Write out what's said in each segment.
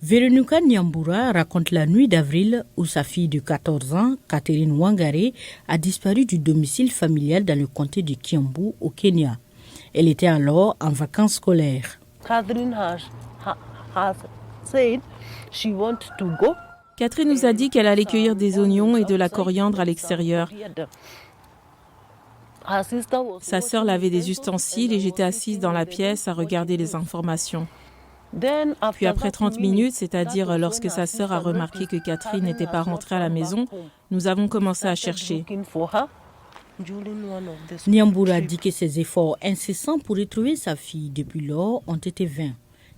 Véronica Nyambura raconte la nuit d'avril où sa fille de 14 ans, Catherine Wangare, a disparu du domicile familial dans le comté de Kiambu au Kenya. Elle était alors en vacances scolaires. Catherine nous a dit qu'elle allait cueillir des oignons et de la coriandre à l'extérieur. Sa sœur lavait des ustensiles et j'étais assise dans la pièce à regarder les informations. Puis après 30 minutes, c'est-à-dire lorsque sa sœur a remarqué que Catherine n'était pas rentrée à la maison, nous avons commencé à chercher. Nyambura dit que ses efforts incessants pour retrouver sa fille depuis lors ont été vains.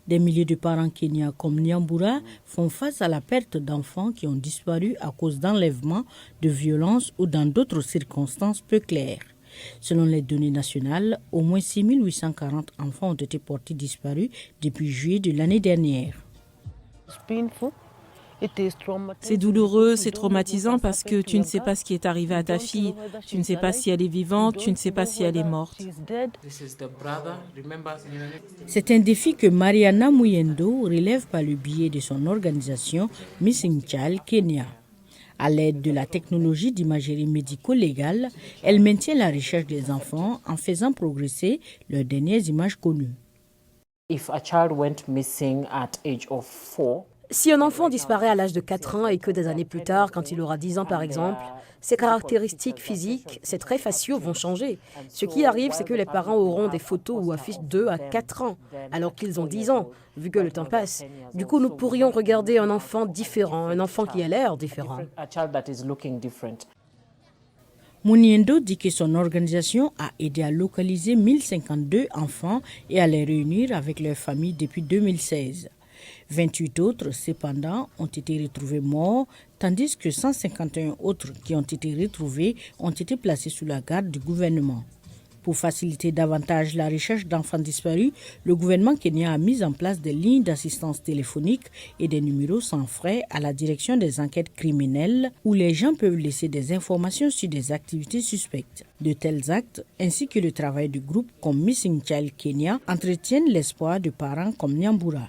Des milliers de parents kenyans comme Nyambura font face à la perte d'enfants qui ont disparu à cause d'enlèvements, de violences ou dans d'autres circonstances peu claires. Selon les données nationales, au moins 6 840 enfants ont été portés disparus depuis juillet de l'année dernière. C'est douloureux, c'est traumatisant parce que tu ne sais pas ce qui est arrivé à ta fille, tu ne sais pas si elle est vivante, tu ne sais pas si elle est morte. C'est un défi que Mariana Muyendo relève par le biais de son organisation Missing Child Kenya. À l'aide de la technologie d'imagerie médico-légale, elle maintient la recherche des enfants en faisant progresser leurs dernières images connues. Si un enfant disparaît à l'âge de 4 ans et que des années plus tard, quand il aura 10 ans par exemple, ses caractéristiques physiques, ses traits faciaux vont changer. Ce qui arrive, c'est que les parents auront des photos ou affiches d'2 à 4 ans, alors qu'ils ont 10 ans, vu que le temps passe. Du coup, nous pourrions regarder un enfant différent, un enfant qui a l'air différent. Muniendo dit que son organisation a aidé à localiser 1052 enfants et à les réunir avec leurs familles depuis 2016. 28 autres, cependant, ont été retrouvés morts, tandis que 151 autres qui ont été retrouvés ont été placés sous la garde du gouvernement. Pour faciliter davantage la recherche d'enfants disparus, le gouvernement kenyan a mis en place des lignes d'assistance téléphonique et des numéros sans frais à la direction des enquêtes criminelles où les gens peuvent laisser des informations sur des activités suspectes. De tels actes, ainsi que le travail du groupe comme Missing Child Kenya, entretiennent l'espoir de parents comme Nyambura.